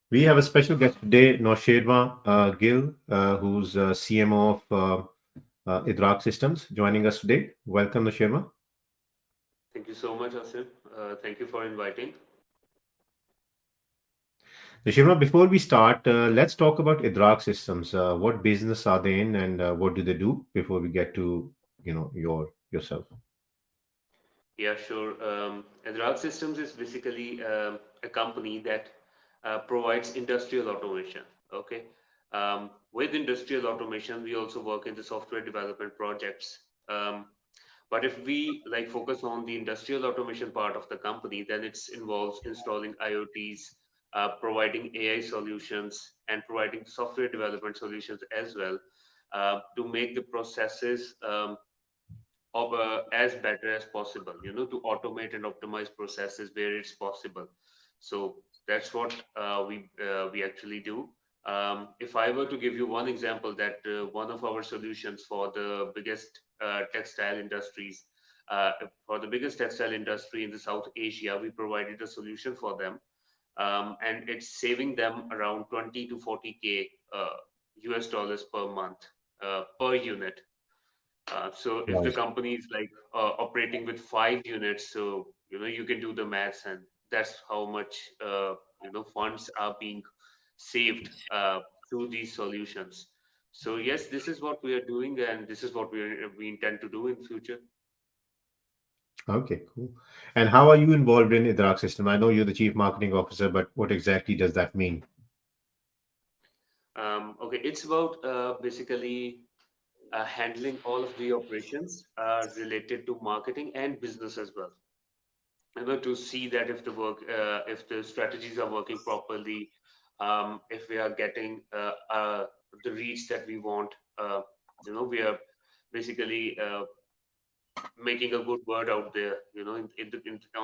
We have a special guest today, Nowsherwan Gill, who's CMO of Edraak Systems, joining us today. Welcome, Nowsherwan. Thank you so much, Asim. Thank you for inviting. Nowsherwan, before we start, let's talk about Edraak Systems. What business are they in, and what do they do? Before we get to yourself. Yeah, sure. Edraak Systems is basically a company that provides industrial automation. Okay. With industrial automation, we also work in the software development projects. Um, but if we like focus on the industrial automation part of the company, then it involves installing IoTs, providing AI solutions, and providing software development solutions as well to make the processes of as better as possible, to automate and optimize processes where it's possible. So that's what we actually do. If I were to give you one example, that one of our solutions for the biggest textile industries, for the biggest textile industry in the South Asia, we provided a solution for them, and it's saving them around 20 to 40K US dollars per month per unit. So if the Right. company is like operating with 5 units, so you can do the maths, and that's how much funds are being saved through these solutions. So yes, this is what we are doing, and this is what we intend to do in future. Okay, cool. And how are you involved in Edraak System? I know you're the chief marketing officer, but what exactly does that mean? Okay, it's about basically handling all of the operations related to marketing and business as well. To see that if the work, if the strategies are working properly, if we are getting the reach that we want, we are basically making a good word out there, on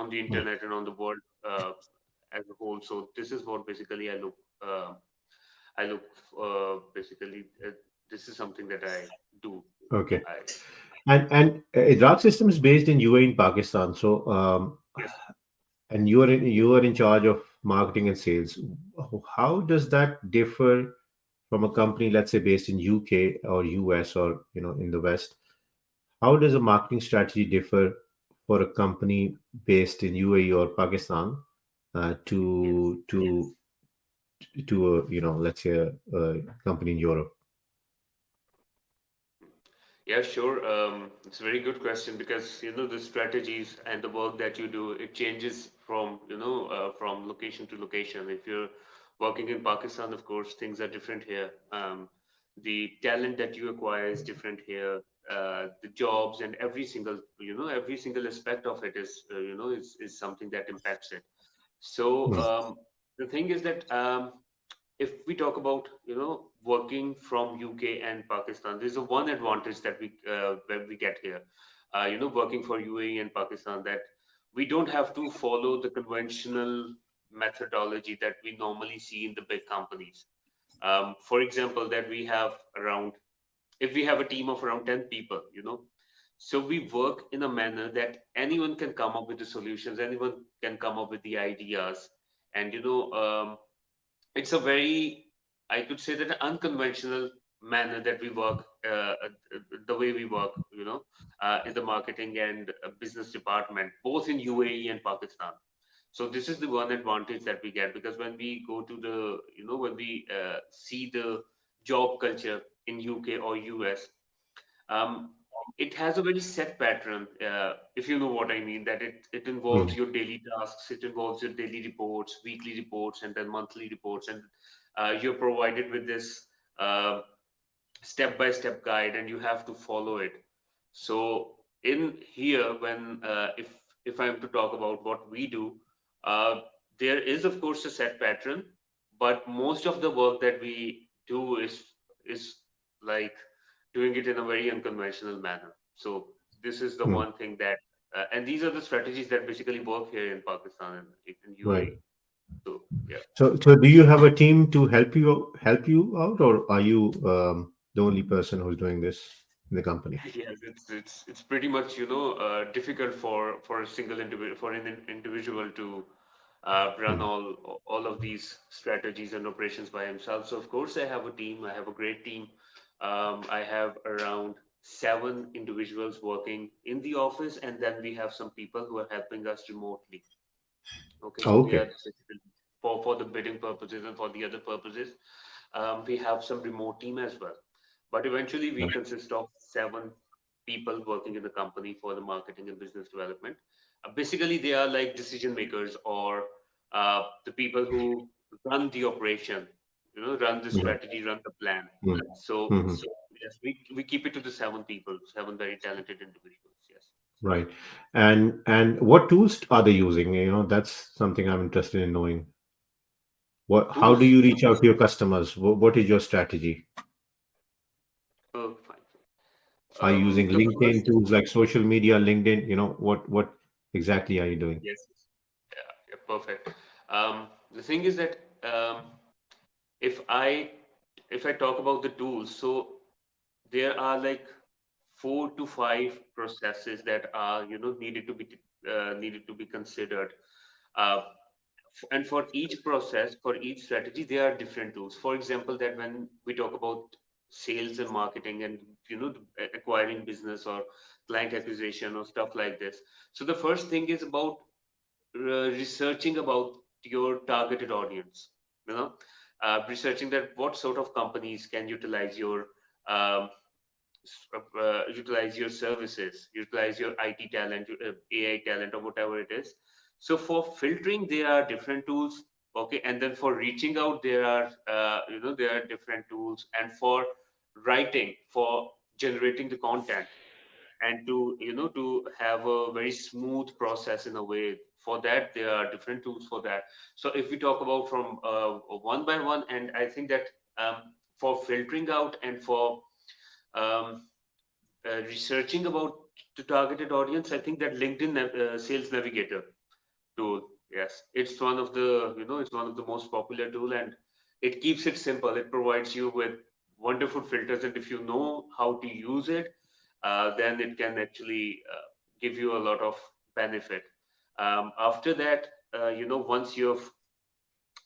the Hmm. internet and on the world as a whole. So this is what basically I look basically. This is something that I do. Okay. I And Edraak System is based in UAE in Pakistan. So Yes. and you are in charge of marketing and sales. How does that differ from a company, let's say, based in UK or US or in the West? How does a marketing strategy differ for a company based in UAE or Pakistan Yes. to a let's say a company in Europe? Yeah, sure. It's a very good question because the strategies and the work that you do, it changes from from location to location. If you're working in Pakistan, of course, things are different here. The talent that you acquire is different here. The jobs and every single aspect of it is something that impacts it. So Hmm. the thing is that if we talk about working from UK and Pakistan, there's a one advantage that we get here. Working for UAE and Pakistan, that we don't have to follow the conventional methodology that we normally see in the big companies. For example, that we have around if we have a team of around 10 people, so we work in a manner that anyone can come up with the solutions, anyone can come up with the ideas, and it's a very, I could say that unconventional manner that we work, the way we work, in the marketing and business department, both in UAE and Pakistan. So this is the one advantage that we get, because when we go to the, when we see the job culture in UK or US, um, it has a very set pattern, if you know what I mean, that it involves Hmm. your daily tasks, it involves your daily reports, weekly reports, and then monthly reports, and you're provided with this step by step guide, and you have to follow it. So in here, when if I'm to talk about what we do, uh, there is of course a set pattern, but most of the work that we do is like doing it in a very unconventional manner. So this is the Hmm. one thing that, and these are the strategies that basically work here in Pakistan and in Right. UAE. So yeah. So do you have a team to help you out, or are you the only person who's doing this in the company? Yes, it's pretty much difficult for a single individual, for an individual to run all of these strategies and operations by himself. So of course I have a team. I have a great team. I have around 7 individuals working in the office, and then we have some people who are helping us remotely. Okay, so they are Okay. basically for the bidding purposes and for the other purposes. We have some remote team as well. But eventually, we Right. consist of 7 people working in the company for the marketing and business development. Basically, they are like decision makers or the people who run the operation, run the Mhm. strategy, run the plan. Mhm. So, Mhm. yes, we keep it to the 7 people, 7 very talented individuals. Yes. Right. And what tools are they using? That's something I'm interested in knowing. How do Tools. you reach out to your customers? What is your strategy? Oh, fine. Are you using The LinkedIn first, tools like social media, LinkedIn? What exactly are you doing? yes, yeah, yeah, perfect. The thing is that if I if I talk about the tools, so there are like 4 to 5 processes that are needed to be considered. Uh, and for each process, for each strategy, there are different tools. For example, that when we talk about sales and marketing and acquiring business or client acquisition or stuff like this. So the first thing is about researching about your targeted audience, you know researching that what sort of companies can um, utilize your services, utilize your IT talent, AI talent, or whatever it is. So for filtering, there are different tools. Okay, and then for reaching out, there are different tools, and for writing, for generating the content, and to have a very smooth process in a way, for that there are different tools for that. So if we talk about from one by one, and I think that for filtering out and for um, researching about the targeted audience, I think that LinkedIn sales navigator tool, yes, it's one of the most popular tool, and it keeps it simple. It provides you with wonderful filters, and if you know how to use it, then it can actually give you a lot of benefit. After that, once you've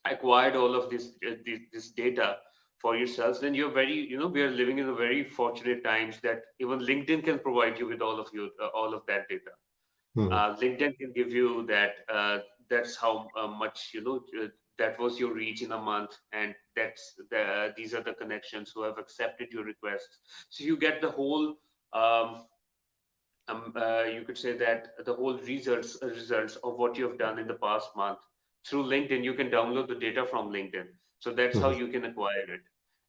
acquired all of this data for yourselves, then you're we are living in a very fortunate times that even LinkedIn can provide you with all of that data. Mhm. LinkedIn can give you that. That's how much that was your reach in a month, and these are the connections who have accepted your requests. So you get the whole. You could say that the whole results of what you have done in the past month through LinkedIn. You can download the data from LinkedIn, so that's how Mhm. you can acquire it.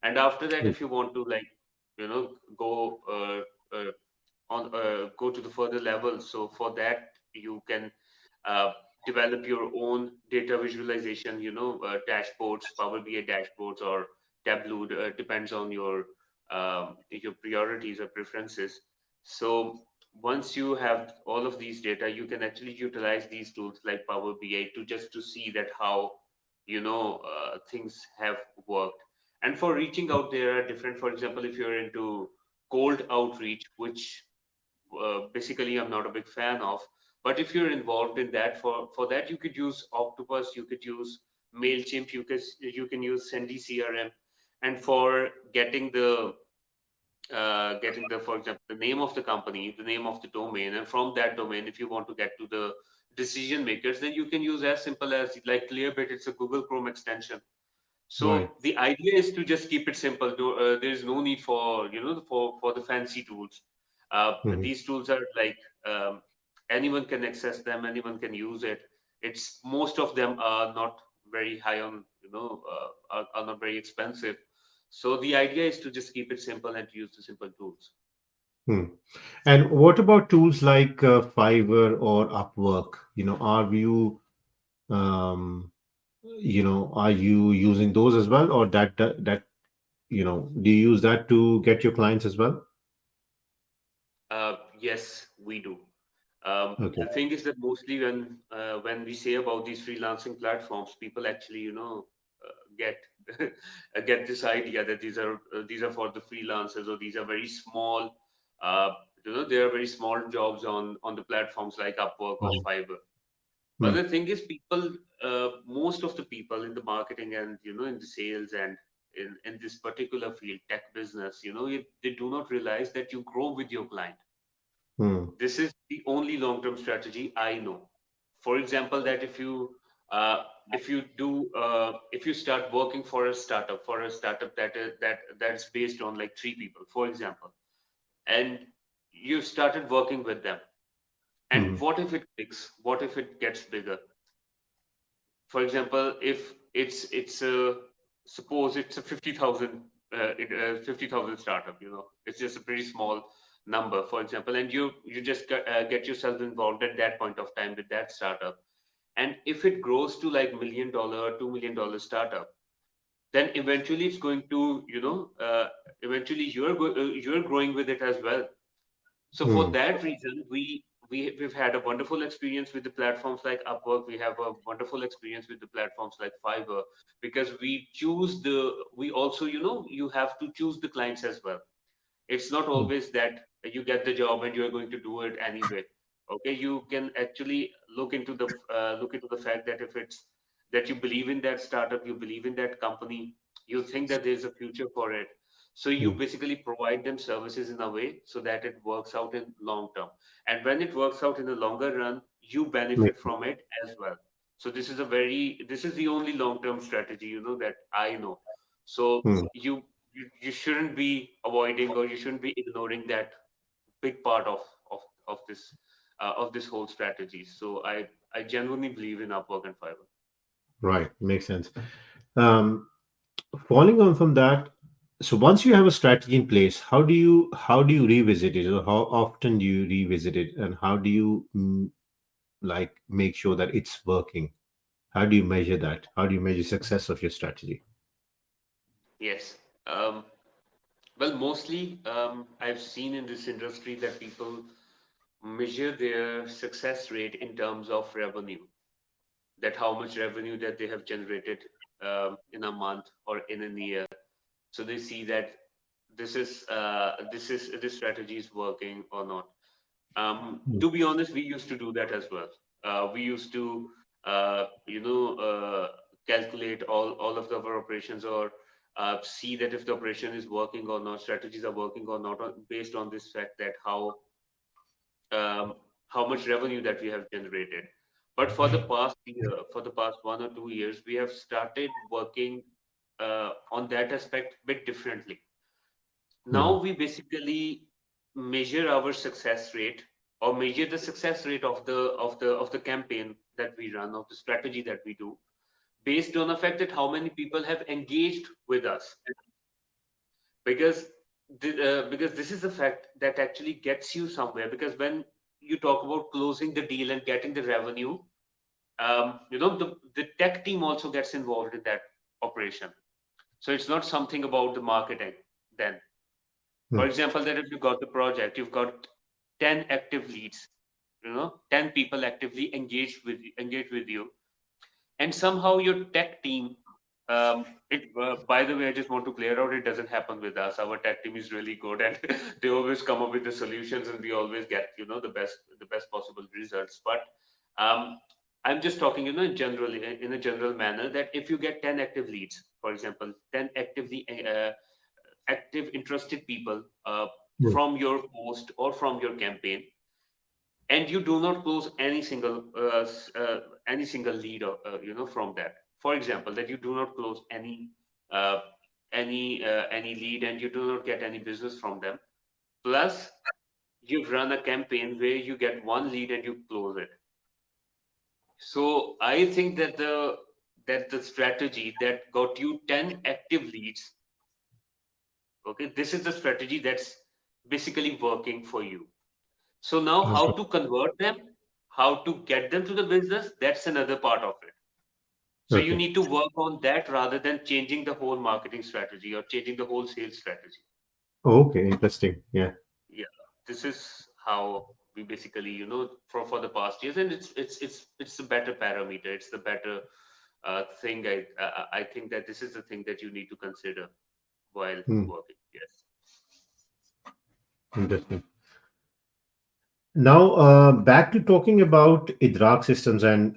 And after that, if you want to go go to the further level. So for that, you can uh, develop your own data visualization, dashboards, Power BI dashboards, or Tableau, depends on your priorities or preferences. So once you have all of these data, you can actually utilize these tools like Power BI to see that how things have worked. And for reaching out, there are different. For example, if you're into cold outreach, which basically I'm not a big fan of. But if you're involved in that, for that you could use Octopus, you could use Mailchimp, you can use Sendy CRM, and for getting the for example the name of the company, the name of the domain, and from that domain, if you want to get to the decision makers, then you can use as simple as like Clearbit. It's a Google Chrome extension. Right. So the idea is to just keep it simple. There is no need for for the fancy tools. Mhm. These tools are like anyone can access them, anyone can use it. It's most of them are not very high on are not very expensive. So the idea is to just keep it simple and use the simple tools. Hmm. And what about tools like Fiverr or Upwork? Um, are you using those as well, or do you use that to get your clients as well? Yes, we do. Okay. The thing is that mostly when we say about these freelancing platforms, people actually get get this idea that these are for the freelancers, or these are very small. Uh, there are very small jobs on the platforms like Upwork or Mhm. Fiverr. But Hmm. the thing is, people, most of the people in the marketing and in the sales and in this particular field, tech business, they do not realize that you grow with your client. Hmm. This is the only long-term strategy I know. For example, that uh, if you start working for a startup that's based on like three people, for example, and you started working with them, and Hmm. what if it clicks? What if it gets bigger? For example, if it's a suppose it's a 50,000 50,000 startup, it's just a pretty small number, for example, and you just get yourself involved at that point of time with that startup, and if it grows to like $1 million, $2 million startup, then eventually it's going to eventually you're growing with it as well. So for Hmm. that reason, we've had a wonderful experience with the platforms like Upwork. We have a wonderful experience with the platforms like Fiverr, because we also, you have to choose the clients as well. It's not Hmm. always that you get the job and you're going to do it anyway. Okay, you can actually look into the fact that if it's that you believe in that startup, you believe in that company, you think that there's a future for it, so you Hmm. basically provide them services in a way so that it works out in long term. And when it works out in the longer run, you benefit Makes sense. from it as well. So this is the only long term strategy, that I know. So Hmm. you shouldn't be avoiding, or you shouldn't be ignoring that big part of of this whole strategy. So I genuinely believe in Upwork and Fiverr. Right. Makes sense. Um, Following on from that, so once you have a strategy in place, how do you revisit it, or how often do you revisit it, and how do you like make sure that it's working? How do you measure that? How do you measure success of your strategy? Yes. Well, mostly I've seen in this industry that people measure their success rate in terms of revenue, that how much revenue that they have generated in a month or in a year. So they see that this strategy is working or not. Hmm. To be honest, we used to do that as well. We used to, calculate all of our operations, or see that if the operation is working or not, strategies are working or not, based on this fact that um, how much revenue that we have generated. But for the past 1 or 2 years, we have started working on that aspect a bit differently. Now Hmm. we basically measure our success rate, or measure the success rate of the campaign that we run, of the strategy that we do, based on the fact that how many people have engaged with us. Because because this is the fact that actually gets you somewhere, because when you talk about closing the deal and getting the revenue, the tech team also gets involved in that operation. So it's not something about the marketing then. For Hmm. example, that if you got the project, you've got 10 active leads, 10 people actively engaged with you, and somehow your tech team, by the way, I just want to clear out, it doesn't happen with us. Our tech team is really good, and they always come up with the solutions, and we always get, the best possible results. But um, I'm just talking, in a general manner, that if you get 10 active leads, for example, 10 active interested people Hmm. from your post or from your campaign, and you do not close any single lead, from that. For example, that you do not close uh, any lead, and you do not get any business from them, plus you've run a campaign where you get one lead and you close it. So I think that the strategy that got you 10 active leads, okay, this is the strategy that's basically working for you. So now how Okay. to convert them, how to get them to the business, that's another part of it. So you Okay. need to work on that rather than changing the whole marketing strategy or changing the whole sales strategy. Okay. Interesting. Yeah. Yeah, this is how we basically, for the past years, and it's the better parameter. It's the better thing. I think that this is the thing that you need to consider while Hmm. working. Yes. Interesting. Now, back to talking about Edraak systems and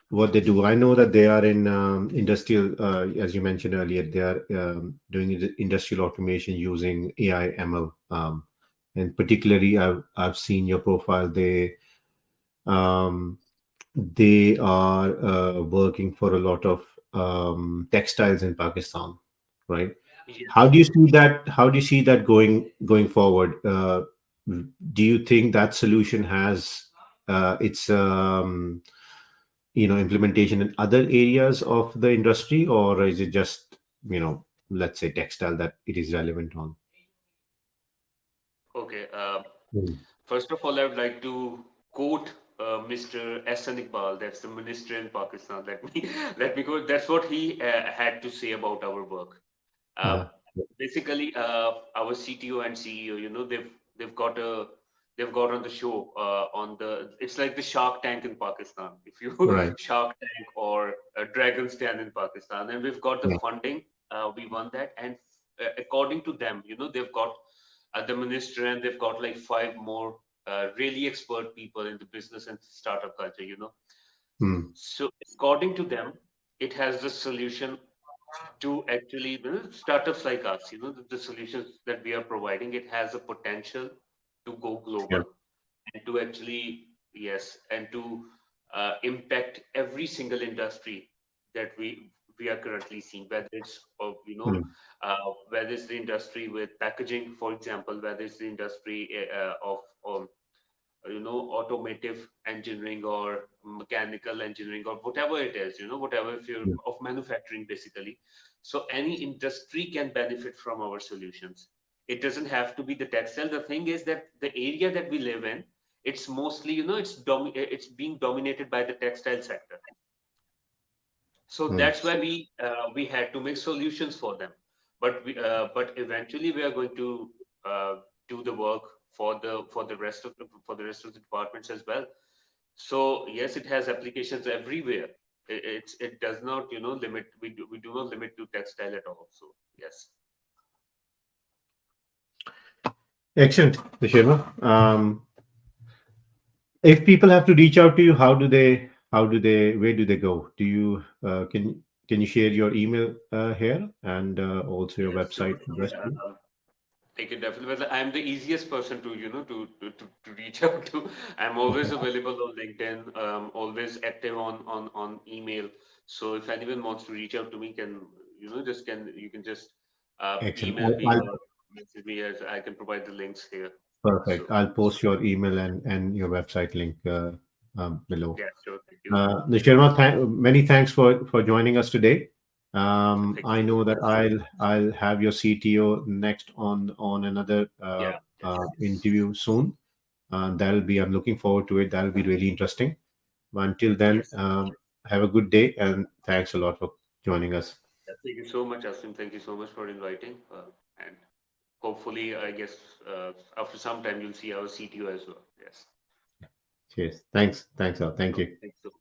what they do. I know that they are in industrial, as you mentioned earlier, they are doing industrial automation using AI ML, and particularly I've seen your profile. Um, they are working for a lot of textiles in Pakistan, right? How Yes. do you see that? How do you see that going forward? Do you think that solution has its implementation in other areas of the industry, or is it just let's say textile that it is relevant on? Okay. Mm. First of all, I would like to quote Mr. Ehsan Iqbal, that's the minister in Pakistan. Let me quote. That's what he had to say about our work. Uh, Uh, Basically, our CTO and CEO, they've got a they've got on the show on the it's like the Shark Tank in Pakistan. If you right. Shark Tank or Dragon's Den in Pakistan, and we've got the Yeah. funding, we won that, and according to them, they've got the minister and they've got like five more really expert people in the business and startup culture. Mm. So according to them, it has the solution to actually startups like us, the solutions that we are providing, it has a potential to go Yeah. global and to actually, yes, and to impact every single industry that we are currently seeing, whether it's Mm. whether it's the industry with packaging, for example, whether it's the industry of automotive engineering or mechanical engineering or whatever it is, whatever, if you're Yeah. of manufacturing basically. So any industry can benefit from our solutions. It doesn't have to be the textile. The thing is that the area that we live in, it's mostly, it's being dominated by the textile sector. So Mm. that's why we had to make solutions for them. But eventually we are going to uh, do the work for the rest of the departments as well. So yes, it has applications everywhere. It does not limit. We do not limit to textile at all. So yes. Excellent, Nishima. If people have to reach out to you, where do they go? Do you can you share your email here and also your Yes, sure. website address, please? They can definitely. But I'm the easiest person to to reach out to. I'm always available on LinkedIn. Always active on email. So if anyone wants to reach out to me, can just can you can just Excellent. email me or message me, as I can provide the links here. Perfect. So I'll post your email and your website link below. yeah, sure. Thank you. Nishirma, many thanks for joining us today. Thank you I so know that much. I'll have your CTO next on another Yeah. Yes. Yes. interview soon. I'm looking forward to it. That'll be really interesting. But until then, Yes. have a good day and thanks a lot for joining us. Thank you so much, Asim. Thank you so much for inviting. And hopefully, I guess after some time you'll see our CTO as well. Yes. Cheers. Thanks. Thanks, all. Thank Okay. you. Thanks so